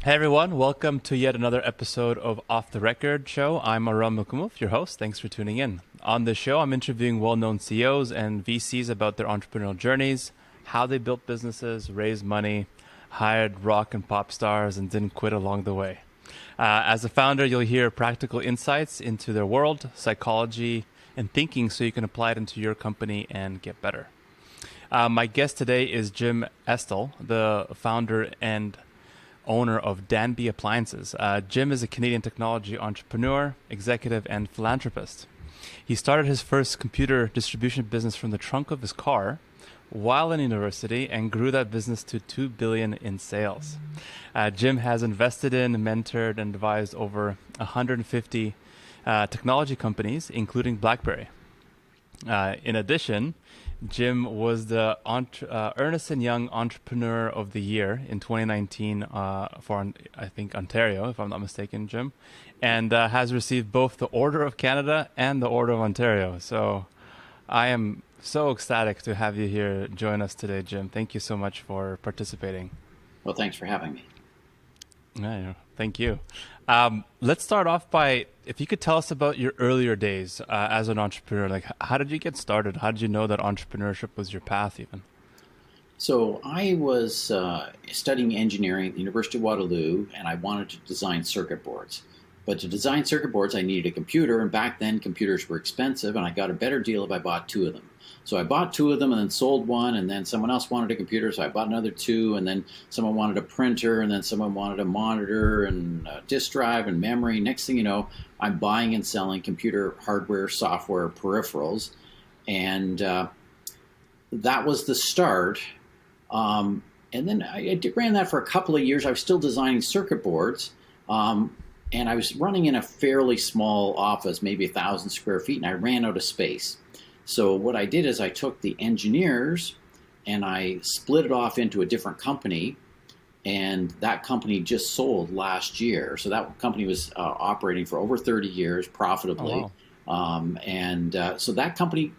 Hey everyone, welcome to yet another episode of Off the Record Show. I'm Aram Melkoumov, your host. Thanks for tuning in. On this show, I'm interviewing well-known CEOs and VCs about their entrepreneurial journeys, how they built businesses, raised money, hired rock and pop stars, and didn't quit along the way. As a founder, you'll hear practical insights into their world, psychology, and thinking so you can apply it into your company and get better. My guest today is Jim Estill, the founder and owner of Danby Appliances. Jim is a Canadian technology entrepreneur, executive, and philanthropist. He started his first computer distribution business from the trunk of his car while in university and grew that business to $2 billion in sales. Jim has invested in, mentored, and advised over 150 technology companies, including Blackberry. In addition, Jim was the Ernst & Young Entrepreneur of the Year in 2019 for, I think, Ontario, if I'm not mistaken, Jim, and has received both the Order of Canada and the Order of Ontario. So I am so ecstatic to have you here join us today, Jim. Thank you so much for participating. Well, thanks for having me. Yeah, thank you. Let's start off by, if you could tell us about your earlier days as an entrepreneur. Like, how did you get started? How did you know that entrepreneurship was your path even? So I was studying engineering at the University of Waterloo, and I wanted to design circuit boards. But to design circuit boards, I needed a computer, and back then computers were expensive, and I got a better deal if I bought two of them. So I bought two of them and then sold one, and then someone else wanted a computer, so I bought another two, and then someone wanted a printer, and then someone wanted a monitor and a disk drive and memory. Next thing you know, I'm buying and selling computer hardware, software, peripherals, and that was the start. And then I ran that for a couple of years. I was still designing circuit boards. And I was running in a fairly small office, maybe 1,000 square feet, and I ran out of space. So what I did is I took the engineers and I split it off into a different company, and that company just sold last year. So that company was operating for over 30 years profitably. Oh, wow. So that company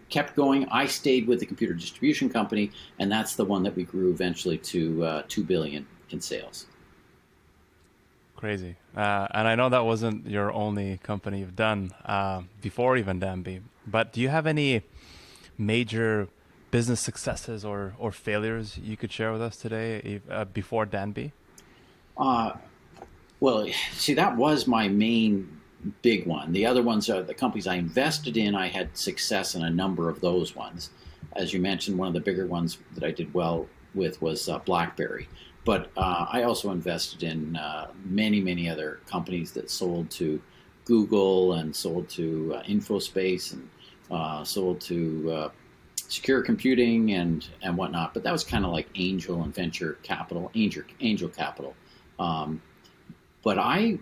kept going. I stayed with the computer distribution company, and that's the one that we grew eventually to $2 billion in sales. Crazy. And I know that wasn't your only company you've done before even Danby, but do you have any major business successes or failures you could share with us today before Danby? Well, see, that was my main big one. The other ones are the companies I invested in. I had success in a number of those ones. As you mentioned, one of the bigger ones that I did well with was Blackberry. But I also invested in many, many other companies that sold to Google and sold to InfoSpace and sold to secure computing and whatnot. But that was kind of like angel and venture capital, angel capital. But I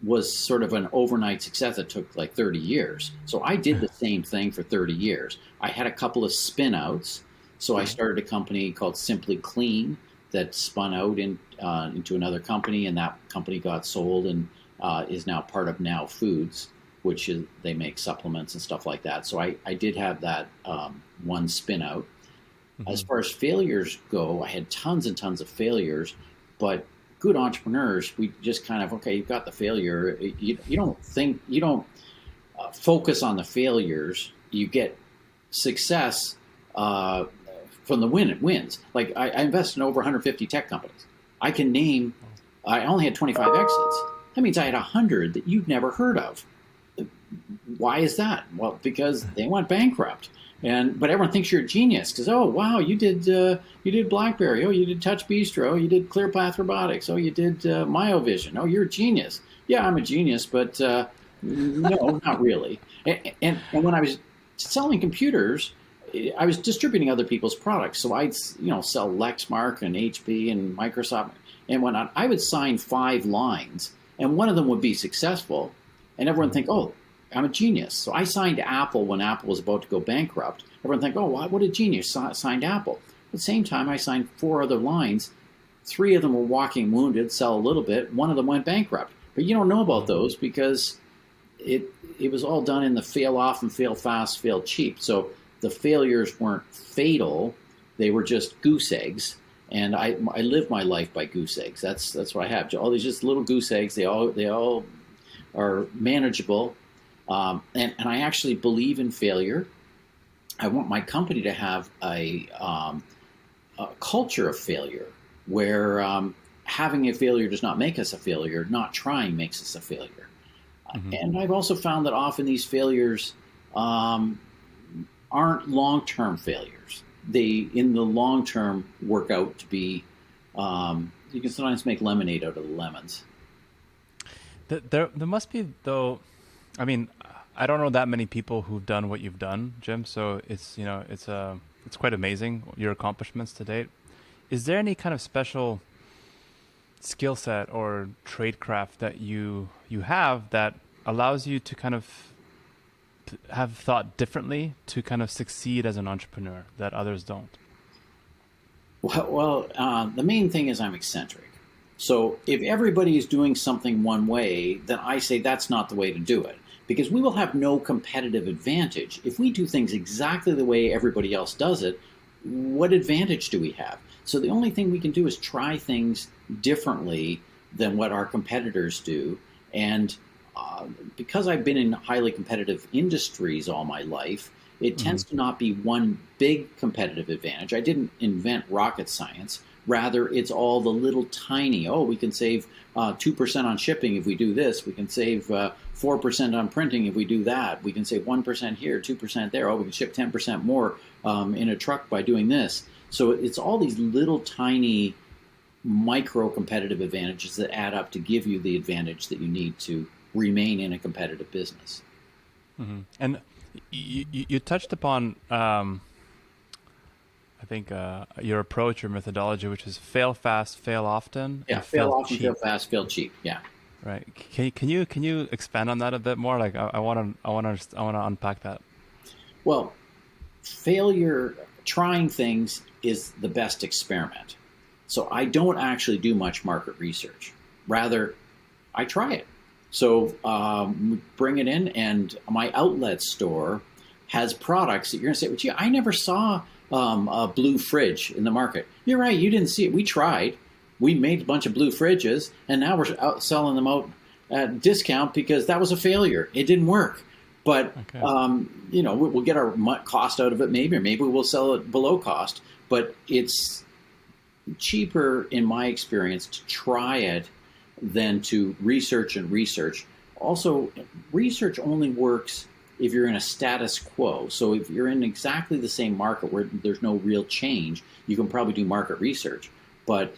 was sort of an overnight success that took like 30 years. So I did the same thing for 30 years. I had a couple of spin outs. So I started a company called Simply Clean that spun out into another company, and that company got sold and is now part of Now Foods, which is, they make supplements and stuff like that. So I did have that one spin out. Mm-hmm. As far as failures go, I had tons and tons of failures, but good entrepreneurs, we just kind of, okay, you've got the failure. You don't focus on the failures. You get success from the wins. Like I invested in over 150 tech companies. I can name, I only had 25 exits. That means I had 100 that you've never heard of. Why is that? Well, because they went bankrupt. But everyone thinks you're a genius because, oh wow, you did Blackberry, oh you did Touch Bistro, oh you did ClearPath Robotics, oh you did Myovision, oh you're a genius. Yeah, I'm a genius, but no, not really. And when I was selling computers, I was distributing other people's products. So I'd sell Lexmark and HP and Microsoft and whatnot. I would sign 5 lines, and one of them would be successful, and everyone would think, oh, I'm a genius. So I signed Apple when Apple was about to go bankrupt. Everyone think, oh, what a genius, signed Apple. At the same time, I signed 4 other lines. 3 of them were walking wounded, sell a little bit. 1 of them went bankrupt. But you don't know about those because it was all done in the fail often, fail fast, fail cheap. So the failures weren't fatal. They were just goose eggs. And I live my life by goose eggs. That's what I have. All these just little goose eggs. They all are manageable. And I actually believe in failure. I want my company to have a culture of failure where having a failure does not make us a failure. Not trying makes us a failure. And I've also found that often these failures aren't long-term failures. They, in the long term, work out to be, you can sometimes make lemonade out of the lemons. There must be, though, I mean, I don't know that many people who've done what you've done, Jim, so it's quite amazing, your accomplishments to date. Is there any kind of special skill set or tradecraft that you have that allows you to kind of have thought differently to kind of succeed as an entrepreneur that others don't? Well, the main thing is I'm eccentric. So if everybody is doing something one way, then I say that's not the way to do it, because we will have no competitive advantage. If we do things exactly the way everybody else does it, what advantage do we have? So the only thing we can do is try things differently than what our competitors do. And because I've been in highly competitive industries all my life, it tends to not be one big competitive advantage. I didn't invent rocket science. Rather, it's all the little tiny, we can save 2% on shipping if we do this. We can save 4% on printing if we do that. We can save 1% here, 2% there. We can ship 10% more in a truck by doing this. So it's all these little tiny micro competitive advantages that add up to give you the advantage that you need to remain in a competitive business. And you touched upon, I think, your approach or methodology, which is fail fast, fail often. Yeah, fail often, fail fast, fail cheap. Yeah. Right. Can you expand on that a bit more? Like, I want to unpack that. Well, failure, trying things is the best experiment. So I don't actually do much market research. Rather, I try it. So bring it in, and my outlet store has products that you're going to say, well, gee, I never saw a blue fridge in the market. You're right, you didn't see it. We tried. We made a bunch of blue fridges, and now we're out selling them out at discount because that was a failure. It didn't work. But, we'll get our cost out of it maybe, or maybe we'll sell it below cost. But it's cheaper, in my experience, to try it than to research and research. Also, research only works if you're in a status quo. So if you're in exactly the same market where there's no real change, you can probably do market research. But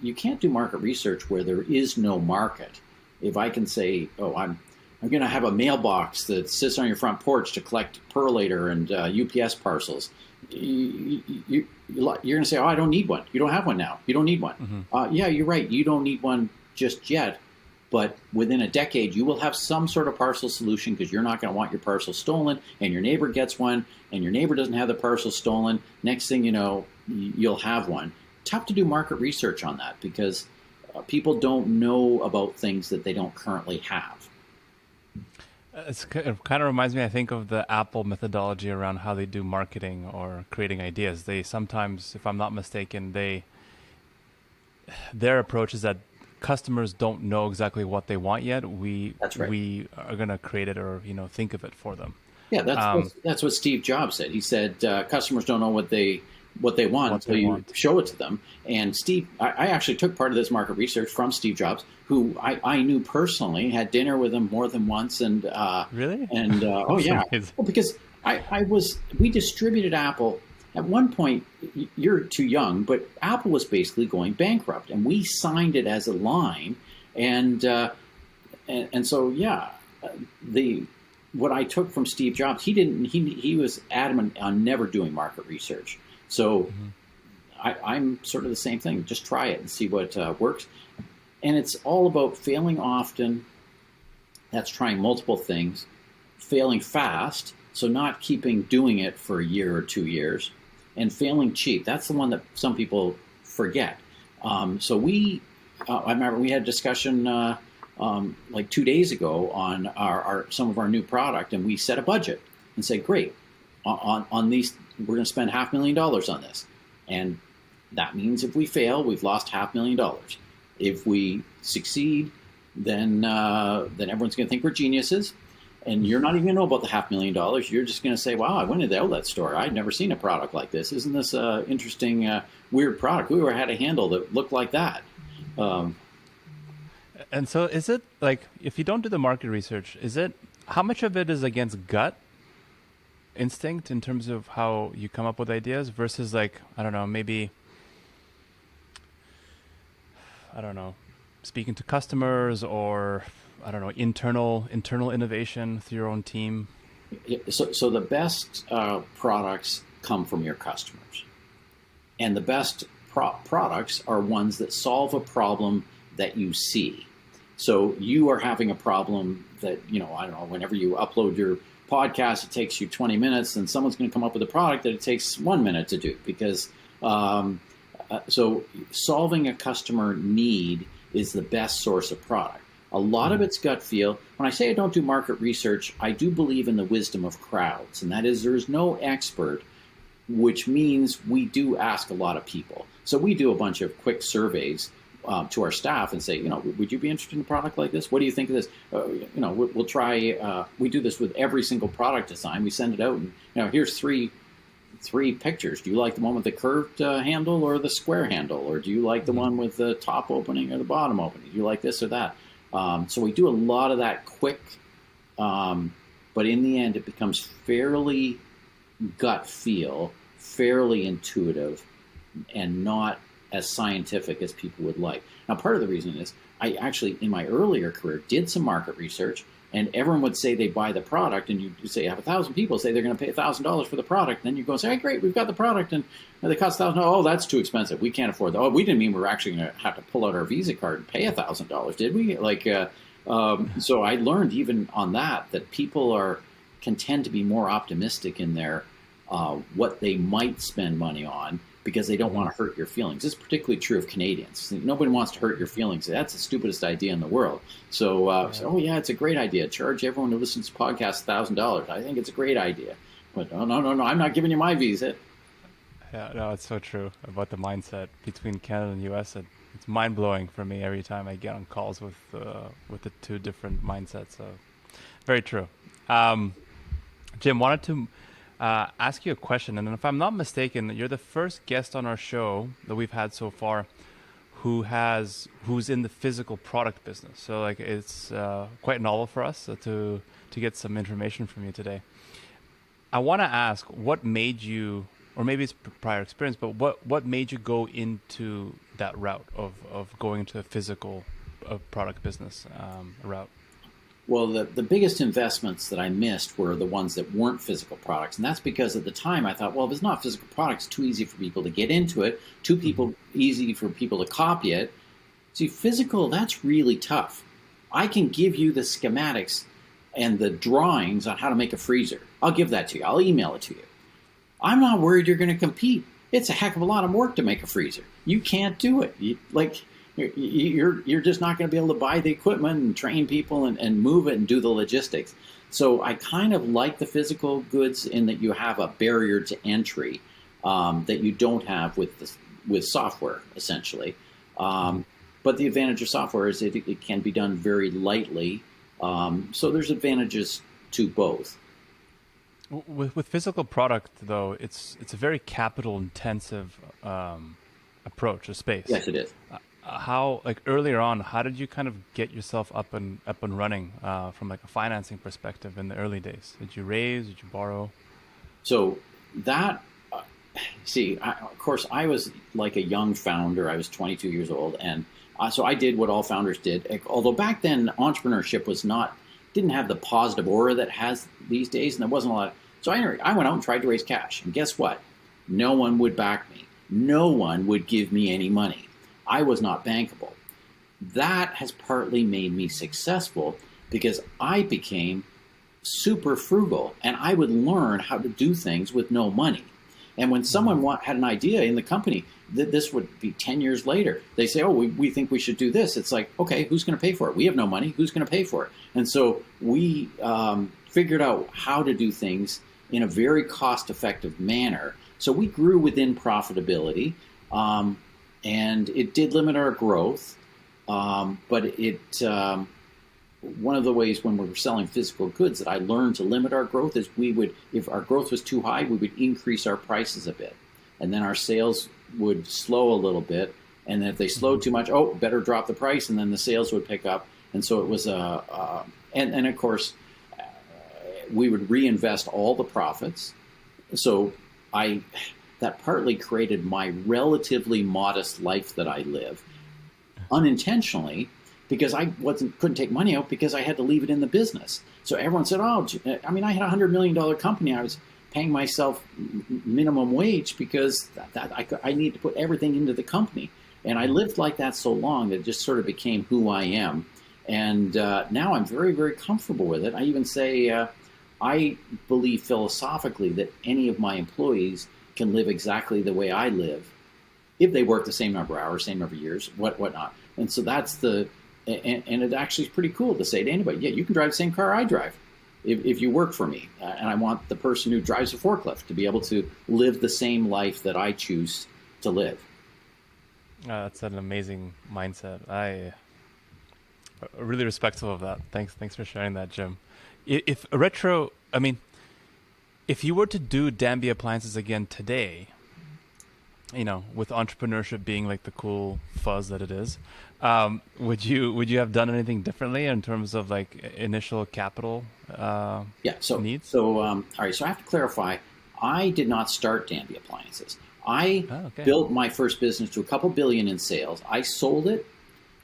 you can't do market research where there is no market. If I can say, I'm going to have a mailbox that sits on your front porch to collect perlator and UPS parcels, you're going to say, I don't need one. You don't have one now. You don't need one. Yeah, you're right. You don't need one just yet. But within a decade, you will have some sort of parcel solution, because you're not going to want your parcel stolen, and your neighbor gets one, and your neighbor doesn't have the parcel stolen. Next thing you know, you'll have one. Tough to do market research on that, because people don't know about things that they don't currently have. It kind of reminds me, I think, of the Apple methodology around how they do marketing or creating ideas. They sometimes, if I'm not mistaken, their approach is that customers don't know exactly what they want yet. That's right. We are going to create it or think of it for them. Yeah, that's what Steve Jobs said. He said customers don't know what they want until you show it to them. And Steve, I actually took part of this market research from Steve Jobs, who I knew personally, had dinner with him more than once. And really? And oh yeah, well, because we distributed Apple. At one point, you're too young, but Apple was basically going bankrupt, and we signed it as a line. And so yeah, what I took from Steve Jobs, he was adamant on never doing market research. So I'm sort of the same thing. Just try it and see what works. And it's all about failing often. That's trying multiple things. Failing fast, so not doing it for a year or 2 years. And failing cheap. That's the one that some people forget. So I remember we had a discussion like 2 days ago on some of our new product, and we set a budget and said, great, on these, we're going to spend $500,000 on this. And That means if we fail, we've lost $500,000. If we succeed, then everyone's going to think we're geniuses, and you're not even going to know about the $500,000. You're just going to say, "Wow, I went to the outlet store. I'd never seen a product like this. Isn't this an interesting, weird product? Who ever had a handle that looked like that?" And so is it like, if you don't do the market research, how much of it is against gut instinct in terms of how you come up with ideas versus, like, I don't know, maybe, speaking to customers, or I don't know, internal innovation through your own team? So the best products come from your customers, and the best products are ones that solve a problem that you see. So you are having a problem that, I don't know, whenever you upload your podcast, it takes you 20 minutes, and someone's going to come up with a product that it takes 1 minute to do, because so solving a customer need is the best source of product. A lot of it's gut feel. When I say I don't do market research, I do believe in the wisdom of crowds, and that is, there is no expert, which means we do ask a lot of people. So we do a bunch of quick surveys to our staff and say, would you be interested in a product like this? What do you think of this? We'll try. We do this with every single product design. We send it out, and here's three pictures. Do you like the one with the curved handle or the square handle, or do you like the one with the top opening or the bottom opening? Do you like this or that? So we do a lot of that quick, but in the end, it becomes fairly gut feel, fairly intuitive, and not as scientific as people would like. Now, part of the reason is I actually, in my earlier career, did some market research, and everyone would say they buy the product, and you say you have 1,000 people say they're going to pay $1,000 for the product, and then you go and say, "Hey, great, we've got the product, and they cost $1,000. Oh, that's too expensive. We can't afford that. Oh, we didn't mean we were actually going to have to pull out our Visa card and pay $1,000, did we?" So I learned even on that people can tend to be more optimistic in their what they might spend money on, because they don't want to hurt your feelings. This is particularly true of Canadians. Nobody wants to hurt your feelings. That's the stupidest idea in the world. So, oh yeah, it's a great idea. Charge everyone who listens to podcasts $1,000. I think it's a great idea. But no, I'm not giving you my Visa. Yeah, no, it's so true about the mindset between Canada and US. It's mind-blowing for me every time I get on calls with the two different mindsets. So, very true. Jim, wanted to ask you a question, and if I'm not mistaken, you're the first guest on our show that we've had so far who's in the physical product business. So like, it's quite novel for us to get some information from you today. I want to ask, what made you, or maybe it's prior experience, but what made you go into that route of going into a physical product business route? Well, the biggest investments that I missed were the ones that weren't physical products. And that's because at the time I thought, well, if it's not physical products, it's too easy for people to get into it, easy for people to copy it. See, physical, that's really tough. I can give you the schematics and the drawings on how to make a freezer. I'll give that to you. I'll email it to you. I'm not worried you're going to compete. It's a heck of a lot of work to make a freezer. You can't do it. You're just not going to be able to buy the equipment and train people and move it and do the logistics. So I kind of like the physical goods in that you have a barrier to entry that you don't have with software, essentially. But the advantage of software is it can be done very lightly. So there's advantages to both. With physical product, though, it's a very capital intensive approach, a space. Yes, it is. How, like, earlier on, how did you kind of get yourself up and running from like a financing perspective in the early days? Did you raise? Did you borrow? So that, of course, I was like a young founder. I was 22 years old, and so I did what all founders did. Although back then, entrepreneurship didn't have the positive aura that has these days, and there wasn't a lot. So I went out and tried to raise cash, and guess what? No one would back me. No one would give me any money. I was not bankable. That has partly made me successful because I became super frugal, and I would learn how to do things with no money. And when someone had an idea in the company, this would be 10 years later, they say, "Oh, we think we should do this." It's like, okay, who's going to pay for it? We have no money. Who's going to pay for it? And so we figured out how to do things in a very cost-effective manner. So we grew within profitability. And it did limit our growth. But one of the ways when we were selling physical goods that I learned to limit our growth is if our growth was too high, we would increase our prices a bit. And then our sales would slow a little bit. And if they slowed too much, better drop the price, and then the sales would pick up. And so it was and of course, we would reinvest all the profits. So that partly created my relatively modest life that I live, unintentionally, because I couldn't take money out because I had to leave it in the business. So everyone said, I had $100 million company. I was paying myself minimum wage because I need to put everything into the company. And I lived like that so long that it just sort of became who I am. And now I'm very, very comfortable with it. I even say I believe philosophically that any of my employees can live exactly the way I live if they work the same number of hours, same number of years, whatnot. And so that's and it actually is pretty cool to say to anybody, yeah, you can drive the same car I drive if you work for me. And I want the person who drives a forklift to be able to live the same life that I choose to live. That's an amazing mindset. I really respectful of that. Thanks for sharing that, Jim. If you were to do Danby Appliances again today, with entrepreneurship being like the cool fuzz that it is, would you have done anything differently in terms of like initial capital needs? So all right. So I have to clarify. I did not start Danby Appliances. I built my first business to a couple billion in sales. I sold it.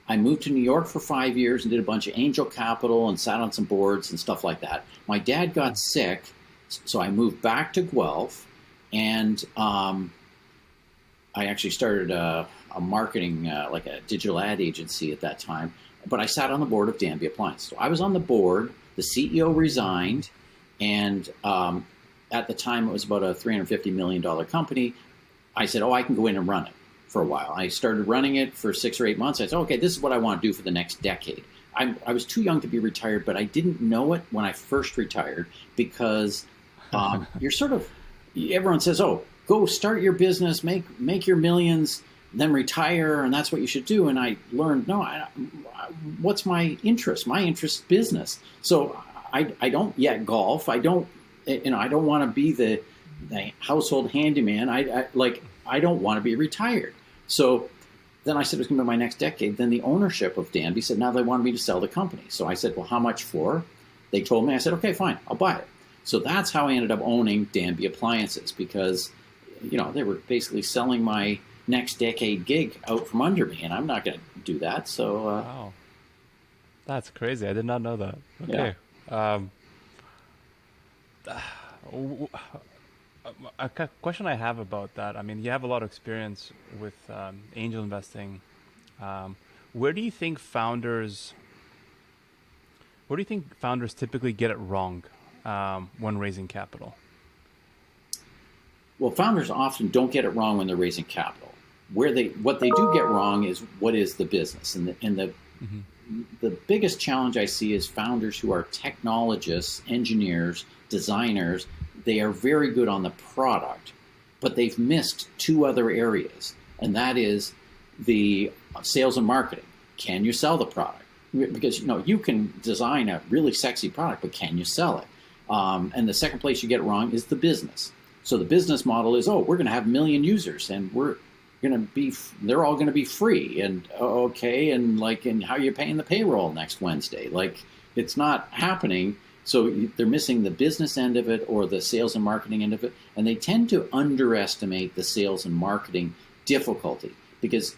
I moved to New York for 5 years and did a bunch of angel capital and sat on some boards and stuff like that. My dad got sick, so I moved back to Guelph, and I actually started a marketing, like a digital ad agency at that time. But I sat on the board of Danby Appliances. So I was on the board. The CEO resigned, and at the time it was about a $350 million company. I said, I can go in and run it for a while. I started running it for 6 or 8 months. I said, okay, this is what I want to do for the next decade. I was too young to be retired, but I didn't know it when I first retired because you're sort of, everyone says, go start your business, make your millions, then retire, and that's what you should do. And I learned, what's my interest? My interest is business. So I don't yet golf. I don't want to be the household handyman. I don't want to be retired. So then I said it was going to be my next decade. Then the ownership of Danby said, now they wanted me to sell the company. So I said, well, how much for? They told me. I said, okay, fine, I'll buy it. So that's how I ended up owning Danby Appliances, because they were basically selling my next decade gig out from under me, and I'm not going to do that. So wow, that's crazy. I did not know that. Okay. Yeah. A question I have about that. I mean, you have a lot of experience with angel investing. Where do you think founders typically get it wrong when raising capital? Well, founders often don't get it wrong when they're raising capital. What they do get wrong is what is the business, and the biggest challenge I see is founders who are technologists, engineers, designers. They are very good on the product, but they've missed two other areas, and that is the sales and marketing. Can you sell the product? Because you can design a really sexy product, but can you sell it? And the second place you get it wrong is the business. So the business model is, we're going to have 1 million users, and they're all going to be free, and okay, and how are you paying the payroll next Wednesday? It's not happening. So they're missing the business end of it or the sales and marketing end of it, and they tend to underestimate the sales and marketing difficulty because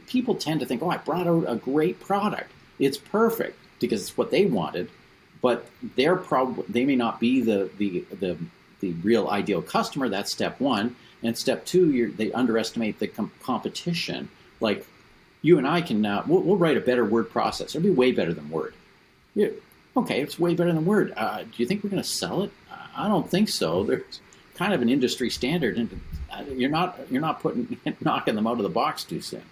people tend to think, I brought out a great product. It's perfect because it's what they wanted, but they may not be the real ideal customer. That's step one. And step two, they underestimate the competition. Like you and I can we'll write a better word processor. It'll be way better than Word. Yeah. Okay, it's way better than Word. Do you think we're going to sell it? I don't think so. There's kind of an industry standard, and you're not knocking them out of the box too soon.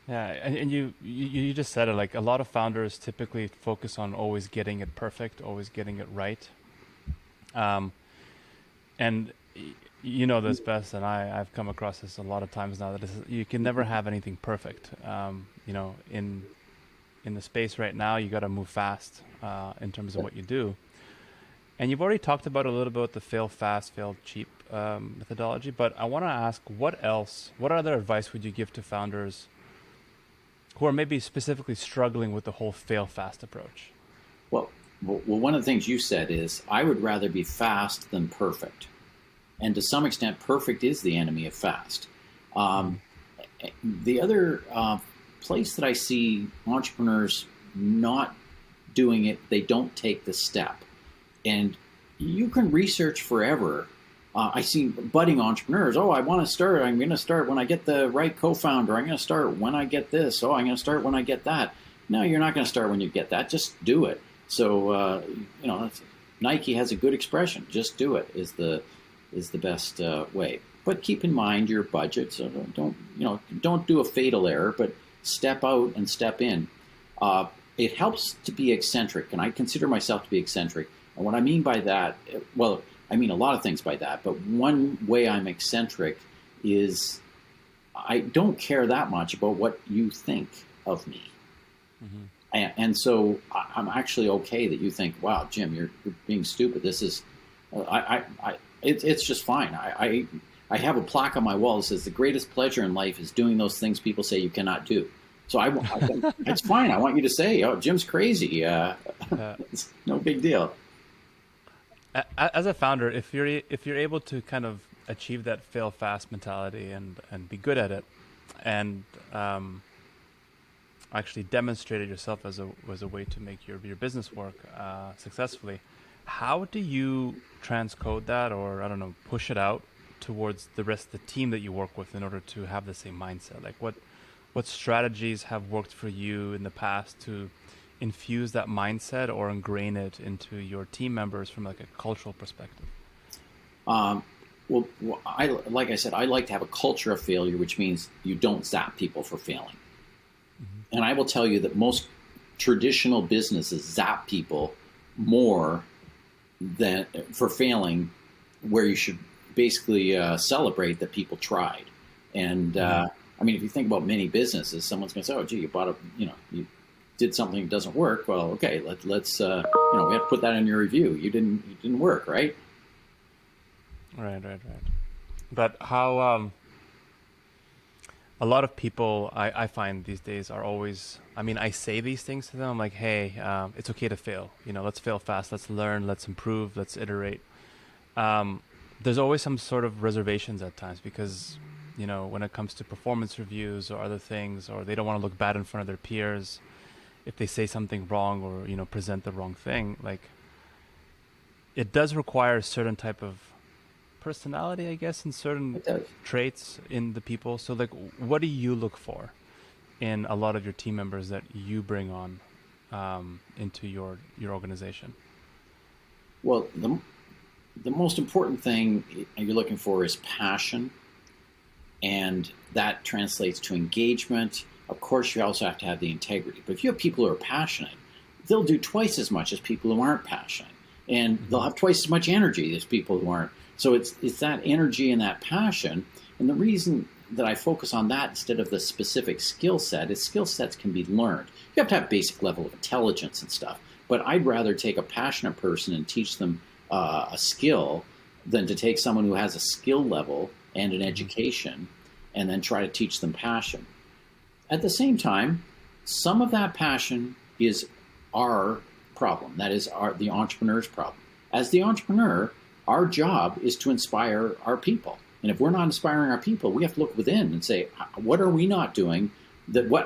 Yeah, and you just said it. Like a lot of founders typically focus on always getting it perfect, always getting it right. And you know this best, and I've come across this a lot of times now, that you can never have anything perfect. In the space right now, you got to move fast in terms of what you do. And you've already talked about a little bit the fail fast, fail cheap methodology, but I want to ask, what other advice would you give to founders who are maybe specifically struggling with the whole fail fast approach? Well, one of the things you said is, I would rather be fast than perfect. And to some extent, perfect is the enemy of fast. The other place that I see entrepreneurs not doing it, they don't take the step. And you can research forever. I see budding entrepreneurs. Oh, I want to start. I'm going to start when I get the right co-founder. I'm going to start when I get this. Oh, I'm going to start when I get that. No, you're not going to start when you get that. Just do it. So, Nike has a good expression. Just do it is the best way. But keep in mind your budget. So don't do a fatal error, but step out and step in. It helps to be eccentric, and I consider myself to be eccentric. And what I mean by that, well, I mean a lot of things by that, but one way I'm eccentric is I don't care that much about what you think of me. Mm-hmm. And so I'm actually okay that you think, wow, Jim, you're being stupid. This is, it's just fine. I have a plaque on my wall that says the greatest pleasure in life is doing those things people say you cannot do. So it's fine. I want you to say, oh, Jim's crazy. It's no big deal. As a founder, if you're able to kind of achieve that fail fast mentality and be good at it, and actually demonstrate it yourself as a way to make your business work successful, how do you transcode that, or I don't know, push it out towards the rest of the team that you work with in order to have the same mindset? Like what strategies have worked for you in the past to infuse that mindset or ingrain it into your team members from like a cultural perspective? Well, like I said, I like to have a culture of failure, which means you don't zap people for failing. Mm-hmm. And I will tell you that most traditional businesses zap people more than for failing, where you should basically celebrate that people tried. And I mean, if you think about many businesses, someone's going to say, "Oh, gee, you did something that doesn't work. Well, okay, let's we have to put that in your review. You didn't work, right?" Right. But how a lot of people I find these days are always, I mean, I say these things to them. I'm like, hey, it's okay to fail. Let's fail fast. Let's learn. Let's improve. Let's iterate. There's always some sort of reservations at times because, when it comes to performance reviews or other things, or they don't want to look bad in front of their peers if they say something wrong or, present the wrong thing. Like, it does require a certain type of personality, I guess, and certain traits in the people. So like, what do you look for in a lot of your team members that you bring on into your organization? Well, the most important thing you're looking for is passion, and that translates to engagement. Of course, you also have to have the integrity. But if you have people who are passionate, they'll do twice as much as people who aren't passionate, and they'll have twice as much energy as people who aren't. So it's that energy and that passion. And the reason that I focus on that instead of the specific skill set is skill sets can be learned. You have to have basic level of intelligence and stuff. But I'd rather take a passionate person and teach them a skill than to take someone who has a skill level and an education and then try to teach them passion. At the same time, some of that passion is our problem. That is the entrepreneur's problem. As the entrepreneur, our job is to inspire our people. And if we're not inspiring our people, we have to look within and say, what are we not doing?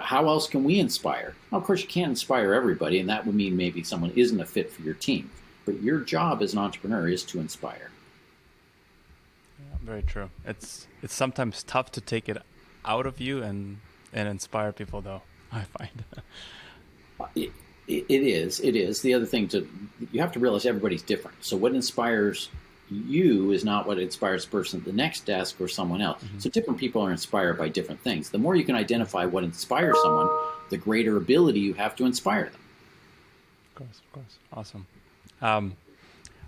How else can we inspire? Now, of course, you can't inspire everybody, and that would mean maybe someone isn't a fit for your team. But your job as an entrepreneur is to inspire. Yeah, very true. It's sometimes tough to take it out of you and inspire people, though, I find. It is. The other thing, you have to realize everybody's different. So what inspires you is not what inspires the person at the next desk or someone else. Mm-hmm. So different people are inspired by different things. The more you can identify what inspires someone, the greater ability you have to inspire them. Of course. Awesome.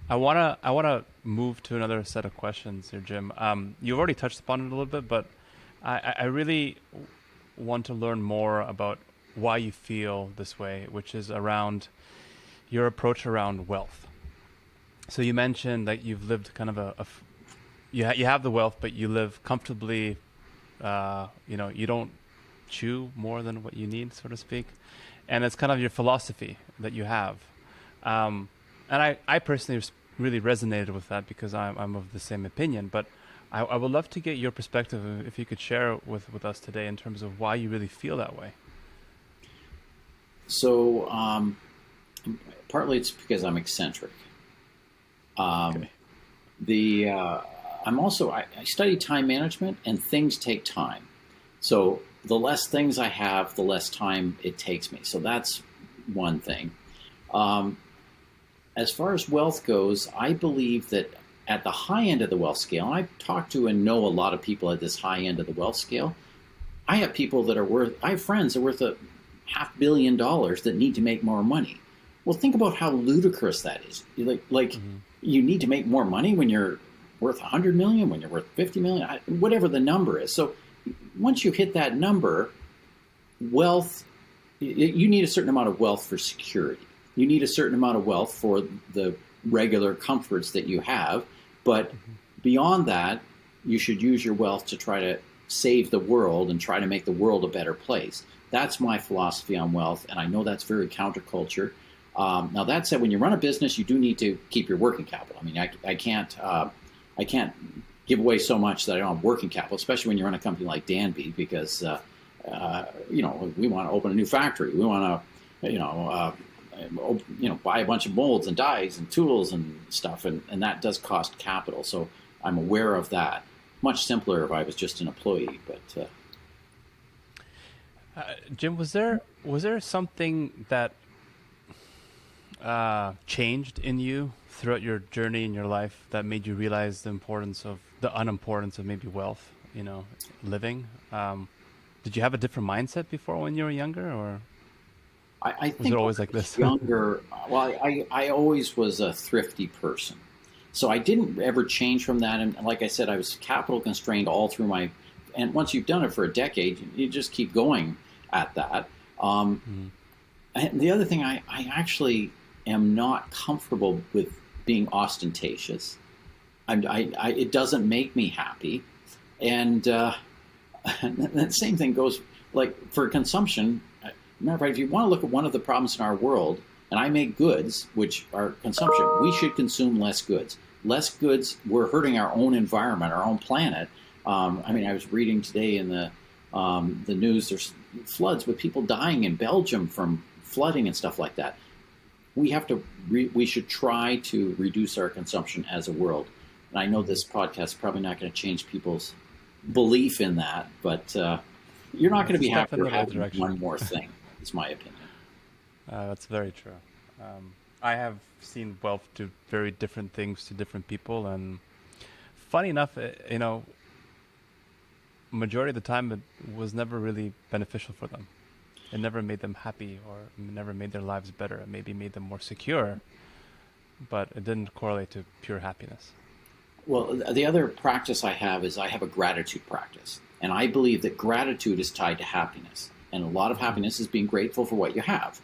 I wanna move to another set of questions here, Jim. You've already touched upon it a little bit, but I really want to learn more about why you feel this way, which is around your approach around wealth. So you mentioned that you've lived kind of you have the wealth, but you live comfortably. You don't chew more than what you need, so to speak, and it's kind of your philosophy that you have. And I personally really resonated with that because I'm of the same opinion. But I would love to get your perspective if you could share with us today in terms of why you really feel that way. So partly it's because I'm eccentric. Okay. The I'm also I study time management, and things take time. So the less things I have, the less time it takes me. So that's one thing. As far as wealth goes, I believe that at the high end of the wealth scale, and I've talked to and know a lot of people at this high end of the wealth scale. I have people that are I have friends that are worth $500 million that need to make more money. Well, think about how ludicrous that is. You need to make more money when you're worth 100 million, when you're worth 50 million, whatever the number is. So once you hit that number, wealth, you need a certain amount of wealth for security. You need a certain amount of wealth for the regular comforts that you have. But beyond that, you should use your wealth to try to save the world and try to make the world a better place. That's my philosophy on wealth, and I know that's very counterculture. Now that said, when you run a business, you do need to keep your working capital. I mean, I can't give away so much that I don't have working capital, especially when you run a company like Danby, because we want to open a new factory. We want to buy a bunch of molds and dies and tools and stuff, and that does cost capital. So I'm aware of that. Much simpler if I was just an employee, but. Jim, was there something that changed in you throughout your journey in your life that made you realize the unimportance of maybe wealth, living? Did you have a different mindset before when you were younger, or I think was it always like this? Younger, well, I always was a thrifty person. So I didn't ever change from that. And like I said, I was capital constrained all through and once you've done it for a decade, you just keep going at that. And the other thing, I actually am not comfortable with being ostentatious. It doesn't make me happy. And the same thing goes like for consumption. Matter of fact, if you want to look at one of the problems in our world, and I make goods, which are consumption, we should consume less goods. Less goods, we're hurting our own environment, our own planet. I was reading today in the news, there's floods with people dying in Belgium from flooding and stuff like that. We should try to reduce our consumption as a world. And I know this podcast is probably not going to change people's belief in that, but you're not going to be happy for having one more thing, is my opinion. That's very true. I have seen wealth do very different things to different people, and funny enough, majority of the time it was never really beneficial for them. It never made them happy, or never made their lives better. It maybe made them more secure, but it didn't correlate to pure happiness. Well, the other practice I have is I have a gratitude practice. And I believe that gratitude is tied to happiness. And a lot of happiness is being grateful for what you have.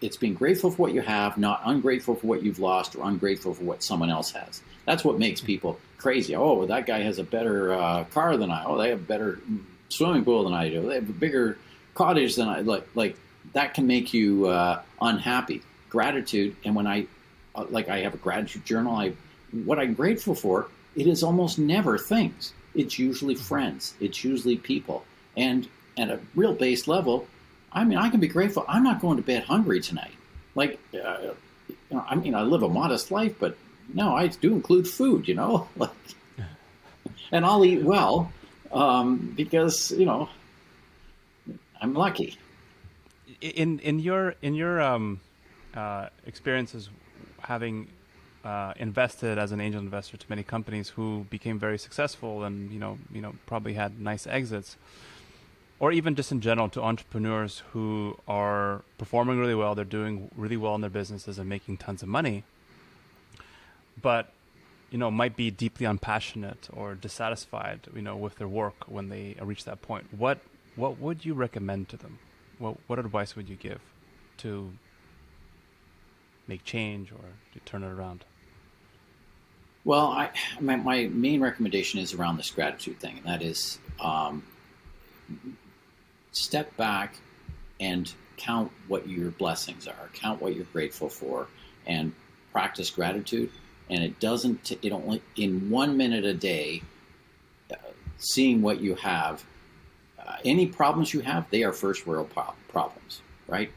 It's being grateful for what you have, not ungrateful for what you've lost or ungrateful for what someone else has. That's what makes people crazy. Oh, that guy has a better car than I. Oh, they have a better swimming pool than I do. They have a bigger cottage than I. Like that can make you unhappy. Gratitude, and when I have a gratitude journal, what I'm grateful for, it is almost never things. It's usually friends. It's usually people. And at a real base level, I can be grateful. I'm not going to bed hungry tonight. I live a modest life, but no, I do include food, and I'll eat well because, I'm lucky. In your experiences having invested as an angel investor to many companies who became very successful and probably had nice exits, or even just in general to entrepreneurs who are performing really well, they're doing really well in their businesses and making tons of money, but might be deeply unpassionate or dissatisfied, with their work when they reach that point. What would you recommend to them? What advice would you give to make change or to turn it around? Well, my main recommendation is around this gratitude thing, and that is step back and count what your blessings are, count what you're grateful for, and practice gratitude. And it only in 1 minute a day, seeing what you have, any problems you have, they are first world problems, right?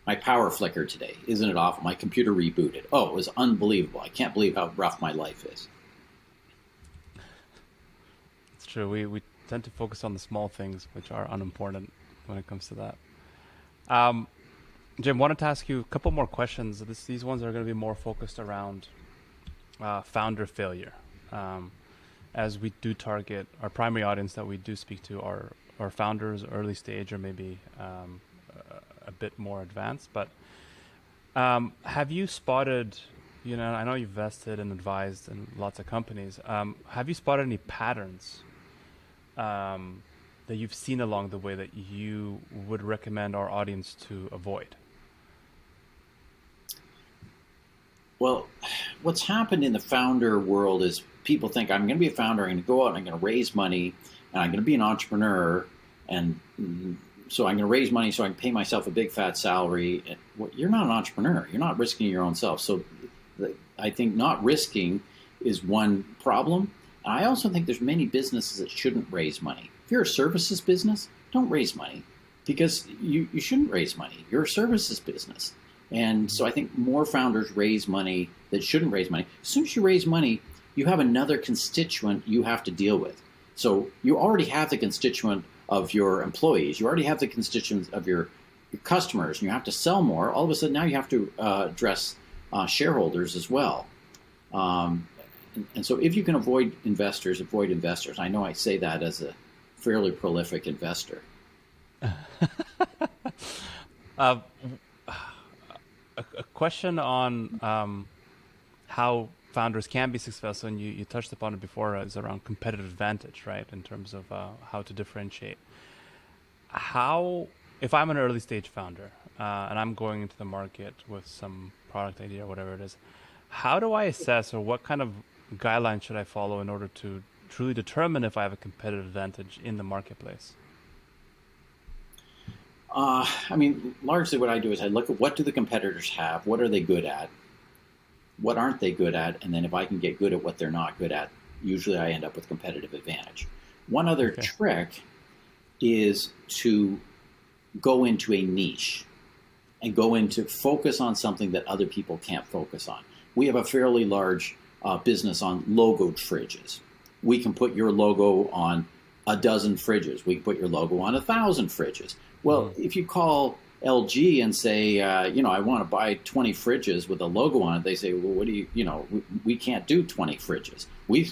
My power flickered today. Isn't it awful? My computer rebooted. Oh, it was unbelievable. I can't believe how rough my life is. It's true. We tend to focus on the small things, which are unimportant when it comes to that. Jim, wanted to ask you a couple more questions. These ones are going to be more focused around founder failure. As we do target our primary audience that we do speak to are founders, early stage, or maybe a bit more advanced. But have you spotted, I know you've invested and advised in lots of companies. Have you spotted any patterns that you've seen along the way that you would recommend our audience to avoid? Well, what's happened in the founder world is people think I'm going to be a founder, I'm going to go out and I'm going to raise money, and I'm going to be an entrepreneur, and so I'm going to raise money so I can pay myself a big fat salary. Well, you're not an entrepreneur. You're not risking your own self. So I think not risking is one problem. I also think there's many businesses that shouldn't raise money. If you're a services business, don't raise money because you shouldn't raise money. You're a services business. And so I think more founders raise money that shouldn't raise money. As soon as you raise money, you have another constituent you have to deal with. So you already have the constituent of your employees. You already have the constituents of your customers, and you have to sell more. All of a sudden now you have to address shareholders as well. And so if you can avoid investors, avoid investors. I know I say that as a fairly prolific investor. A question on how founders can be successful, and you touched upon it before, is around competitive advantage, right? In terms of how to differentiate. If I'm an early stage founder and I'm going into the market with some product idea or whatever it is, how do I assess, or what kind of guidelines should I follow in order to truly determine if I have a competitive advantage in the marketplace? Largely what I do is I look at what do the competitors have, what are they good at, what aren't they good at, and then if I can get good at what they're not good at, usually I end up with competitive advantage. One other trick is to go into a niche and go into focus on something that other people can't focus on. We have a fairly large business on logoed fridges. We can put your logo on a dozen fridges. We can put your logo on 1,000 fridges. Well, if you call LG and say, I want to buy 20 fridges with a logo on it, they say, well, what do you, we can't do 20 fridges.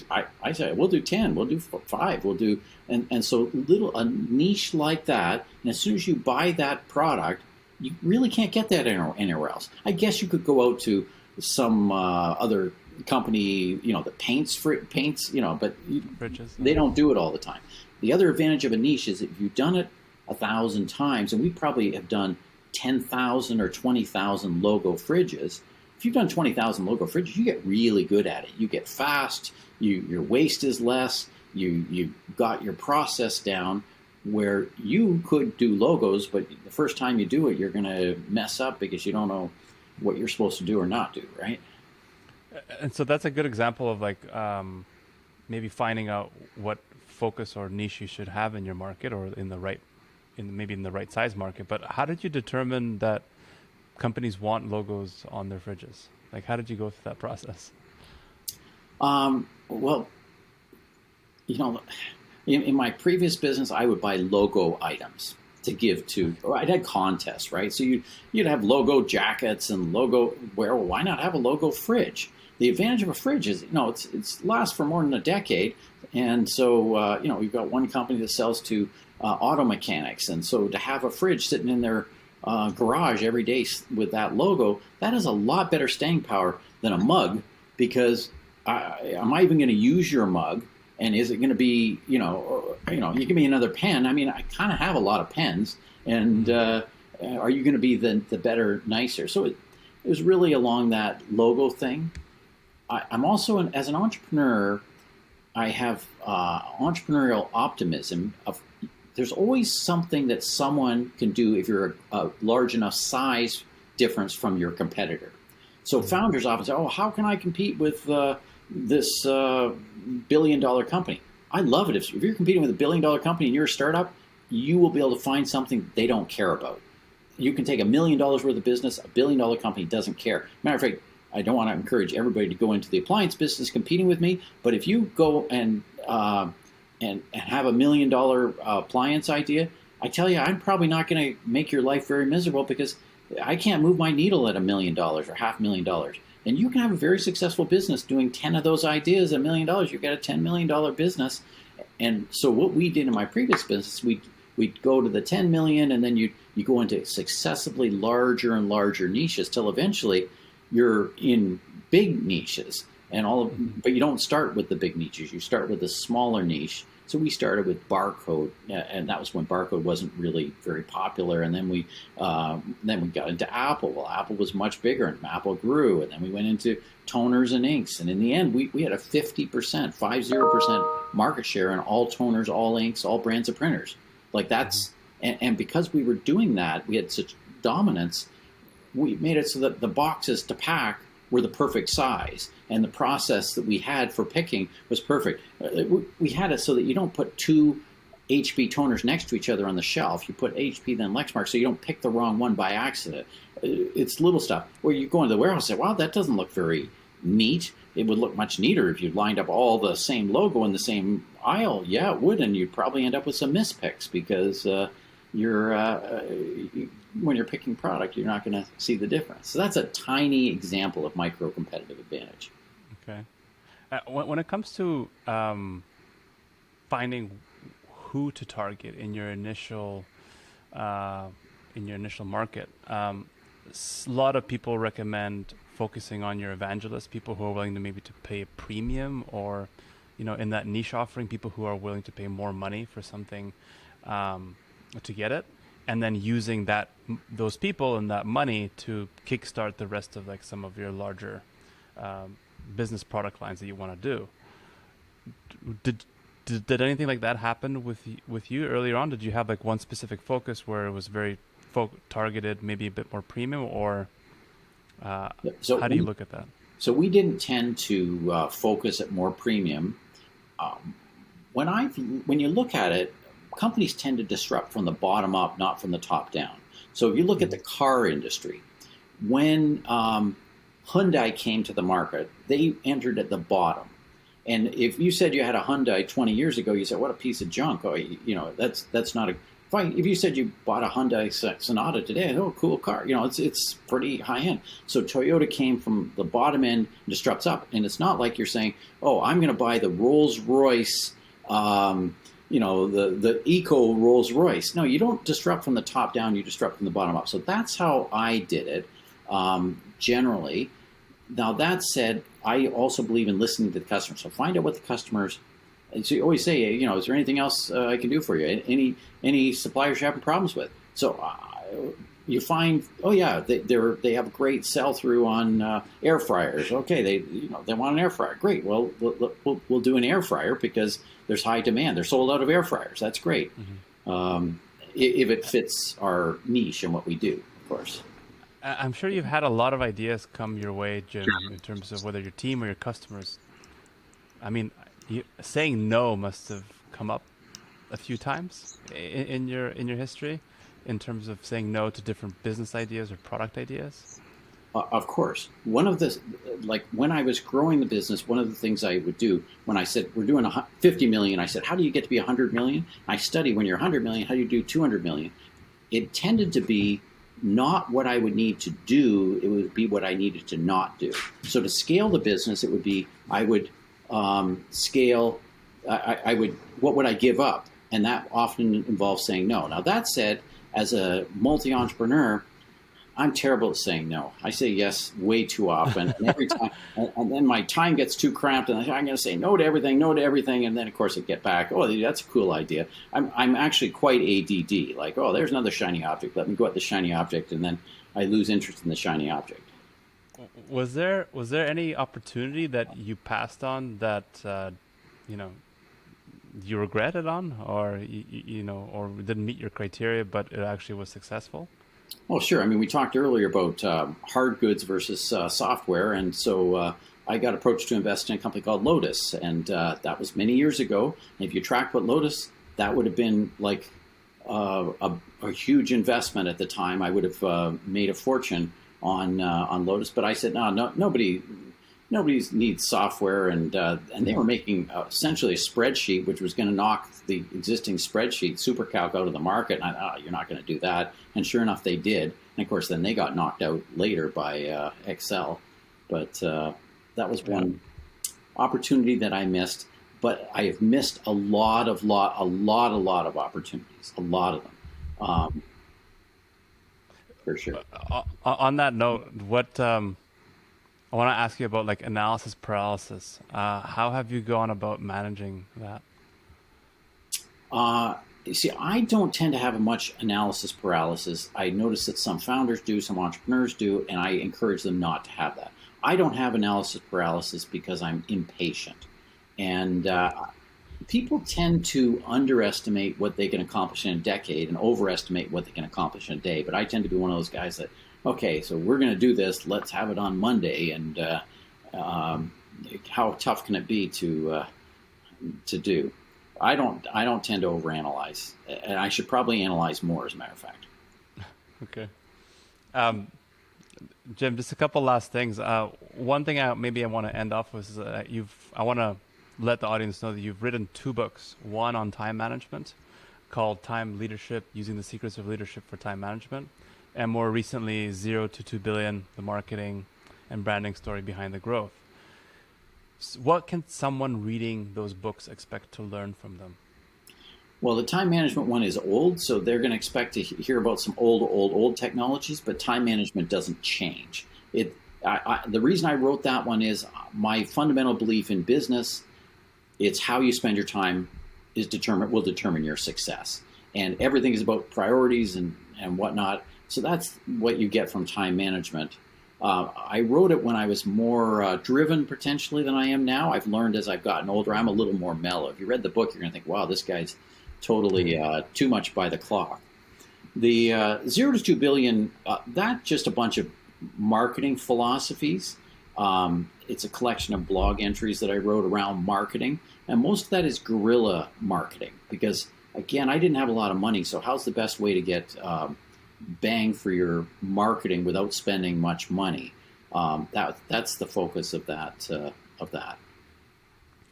I say, we'll do 10, we'll do 5, we'll do, and so a niche like that, and as soon as you buy that product, you really can't get that anywhere else. I guess you could go out to some other company, that paints, but Fridges, they don't do it all the time. The other advantage of a niche is if you've done it 1,000 times, and we probably have done 10,000 or 20,000 logo fridges. If you've done 20,000 logo fridges, you get really good at it. You get fast. Your waste is less. You got your process down where you could do logos, but the first time you do it, you're going to mess up because you don't know what you're supposed to do or not do, right? And so that's a good example of maybe finding out what focus or niche you should have in your market, or in the right size market. But how did you determine that companies want logos on their fridges? How did you go through that process? Well, in my previous business, I would buy logo items to give to, or I'd had contests, right? So you'd have logo jackets and logo, well, why not have a logo fridge? The advantage of a fridge is, it's lasts for more than a decade. And so, we've got one company that sells to auto mechanics. And so to have a fridge sitting in their garage every day with that logo, that has a lot better staying power than a mug, because am I even going to use your mug? And is it going to be, you give me another pen. I mean, I kind of have a lot of pens, and are you going to be the better, nicer? So it was really along that logo thing. I'm also, as an entrepreneur, I have entrepreneurial optimism of there's always something that someone can do if you're a large enough size difference from your competitor. So founders often say, oh, how can I compete with this billion-dollar company? I love it. If you're competing with a billion-dollar company and you're a startup, you will be able to find something they don't care about. You can take $1 million worth of business, a billion-dollar company doesn't care. Matter of fact, I don't want to encourage everybody to go into the appliance business competing with me, but if you go and have $1 million appliance idea, I tell you, I'm probably not going to make your life very miserable, because I can't move my needle at $1 million or $500,000. And you can have a very successful business doing 10 of those ideas, $1 million. You've got a $10 million business. And so what we did in my previous business, we'd go to the 10 million, and then you go into successively larger and larger niches till eventually you're in big niches. But you don't start with the big niches. You start with a smaller niche. So we started with barcode, and that was when barcode wasn't really very popular. And then we got into Apple. Well, Apple was much bigger, and Apple grew. And then we went into toners and inks. And in the end, we had a 50% market share in all toners, all inks, all brands of printers. Like that's, and because we were doing that, we had such dominance. We made it so that the boxes to pack were the perfect size, and the process that we had for picking was perfect. We had it so that you don't put two HP toners next to each other on the shelf. You put HP then Lexmark, so you don't pick the wrong one by accident. It's little stuff where you go into the warehouse and say, wow, that doesn't look very neat. It would look much neater if you lined up all the same logo in the same aisle. Yeah, it would, and you'd probably end up with some mispicks, because when you're picking product, you're not going to see the difference. So that's a tiny example of micro competitive advantage. Okay. When it comes to finding who to target in your initial market, a lot of people recommend focusing on your evangelists, people who are willing to maybe to pay a premium, or in that niche offering, people who are willing to pay more money for something to get it, and then using those people and that money to kickstart the rest of like some of your larger business product lines that you want to do. Did anything like that happen with you earlier on? Did you have like one specific focus where it was very targeted, maybe a bit more premium, or how do you look at that? So we didn't tend to focus at more premium. When you look at it, companies tend to disrupt from the bottom up, not from the top down. So if you look at the car industry, when Hyundai came to the market, they entered at the bottom. And if you said you had a Hyundai 20 years ago, you said, what a piece of junk. Oh, that's not a fine. If you said you bought a Hyundai Sonata today, oh, cool car. It's pretty high end. So Toyota came from the bottom end and disrupts up. And it's not like you're saying, oh, I'm going to buy the Rolls Royce, the eco Rolls Royce. No, you don't disrupt from the top down, you disrupt from the bottom up. So that's how I did it, generally. Now, that said, I also believe in listening to the customer. So find out what the customers, so you always say, is there anything else I can do for you? Any suppliers you're having problems with? So you find, oh yeah, they have great sell through on air fryers. Okay, they want an air fryer. Great. Well, we'll do an air fryer because there's high demand. They're sold out of air fryers. That's great. Mm-hmm. If it fits our niche and what we do, of course. I'm sure you've had a lot of ideas come your way, Jim, in terms of whether your team or your customers. I mean, saying no must have come up a few times in your history, in terms of saying no to different business ideas or product ideas. Of course. One of the, like when I was growing the business, one of the things I would do when I said, we're doing 50 million, I said, how do you get to be 100 million? I study when you're 100 million, how do you do 200 million? It tended to be not what I would need to do, it would be what I needed to not do. So to scale the business, it would be, I would scale, I would, what would I give up? and that often involves saying no. Now, that said, as a multi-entrepreneur, I'm terrible at saying no. I say yes way too often, and every time, and then my time gets too cramped, and I'm going to say no to everything, and then of course I get back. Oh, that's a cool idea. I'm actually quite ADD. Like, oh, there's another shiny object. Let me go at the shiny object, and then I lose interest in the shiny object. Was there any opportunity that you passed on that you regretted on, or or didn't meet your criteria, but it actually was successful? Well, sure. I mean, we talked earlier about hard goods versus software, and so I got approached to invest in a company called Lotus, and that was many years ago. And if you track what Lotus, that would have been like a huge investment at the time. I would have made a fortune on Lotus, but I said, no, nobody needs software, and they were making essentially a spreadsheet which was going to knock the existing spreadsheet SuperCalc out of the market. And I thought, you're not going to do that. And sure enough, they did. And of course, then they got knocked out later by Excel. But that was one opportunity that I missed. But I have missed a lot of opportunities, a lot of them, for sure. On that note, what I want to ask you about, like, analysis paralysis. How have you gone about managing that? You see, I don't tend to have much analysis paralysis. I notice that some founders do, some entrepreneurs do, and I encourage them not to have that. I don't have analysis paralysis because I'm impatient. And people tend to underestimate what they can accomplish in a decade and overestimate what they can accomplish in a day. But I tend to be one of those guys that, okay, so we're going to do this. Let's have it on Monday. And how tough can it be to do? I don't tend to overanalyze, and I should probably analyze more, as a matter of fact. Okay, Jim, just a couple last things. One thing I want to end off with is I want to let the audience know that you've written 2 books. One on time management, called Time Leadership: Using the Secrets of Leadership for Time Management, and more recently, 0 to 2 billion: The Marketing and Branding Story Behind the Growth. What can someone reading those books expect to learn from them? Well, the time management one is old, so they're going to expect to hear about some old technologies, but time management doesn't change. The reason I wrote that one is my fundamental belief in business. It's how you spend your time will determine your success. And everything is about priorities and whatnot. So that's what you get from time management. I wrote it when I was more driven potentially than I am now. I've learned as I've gotten older, I'm a little more mellow. If you read the book, you're going to think, wow, this guy's totally too much by the clock. The 0 to 2 billion, that's just a bunch of marketing philosophies. It's a collection of blog entries that I wrote around marketing. And most of that is guerrilla marketing because, again, I didn't have a lot of money. So how's the best way to get bang for your marketing without spending much money? That's the focus of that.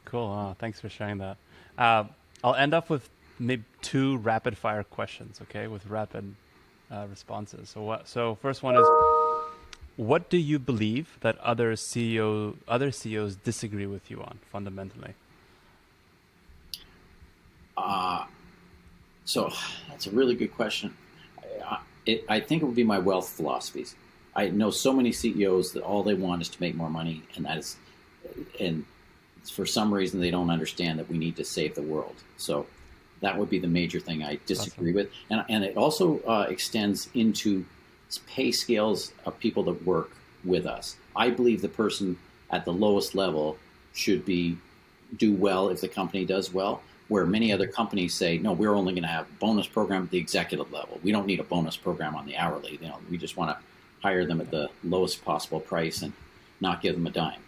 Cool. Thanks for sharing that. I'll end up with maybe 2 rapid fire questions, okay, with rapid responses. So first one is, what do you believe that other CEOs disagree with you on fundamentally? So that's a really good question. I think it would be my wealth philosophies. I know so many CEOs that all they want is to make more money, and for some reason they don't understand that we need to save the world. So that would be the major thing I disagree with, and it also extends into pay scales of people that work with us. I believe the person at the lowest level should do well if the company does well, where many other companies say, no, we're only going to have a bonus program at the executive level. We don't need a bonus program on the hourly. We just want to hire them at the lowest possible price and not give them a dime.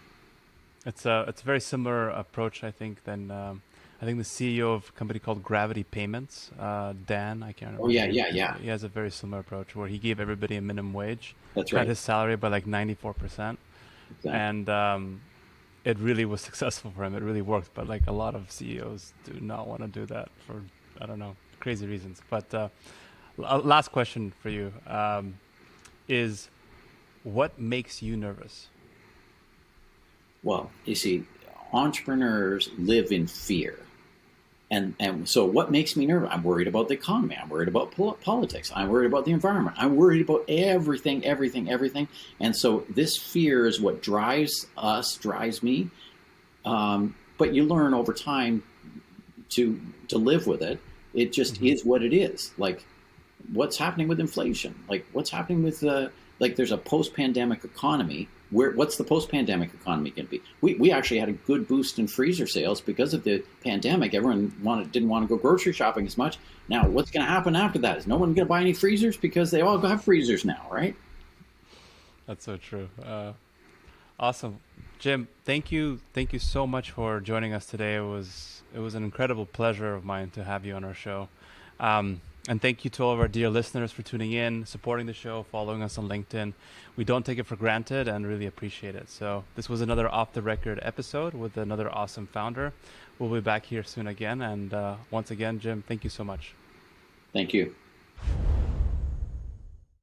It's a very similar approach, I think, than I think the CEO of a company called Gravity Payments, Dan, I can't remember. Oh, yeah. He has a very similar approach where he gave everybody a minimum wage. That's right. Cut his salary by like 94%. Exactly. And it really was successful for him. It really worked. But like a lot of CEOs do not want to do that for, I don't know, crazy reasons. But last question for you is, what makes you nervous? Well, you see, entrepreneurs live in fear. And so what makes me nervous? I'm worried about the economy. I'm worried about politics. I'm worried about the environment. I'm worried about everything. And so this fear is what drives me. But you learn over time to live with it. It just is what it is. Like, what's happening with inflation? Like, what's happening with there's a post-pandemic economy. What's the post-pandemic economy going to be? We actually had a good boost in freezer sales because of the pandemic. Everyone didn't want to go grocery shopping as much. Now, what's going to happen after that? Is no one going to buy any freezers because they all have freezers now, right? That's so true. Awesome, Jim. Thank you so much for joining us today. It was an incredible pleasure of mine to have you on our show. And thank you to all of our dear listeners for tuning in, supporting the show, following us on LinkedIn. We don't take it for granted and really appreciate it. So this was another Off the Record episode with another awesome founder. We'll be back here soon again. And once again, Jim, thank you so much. Thank you.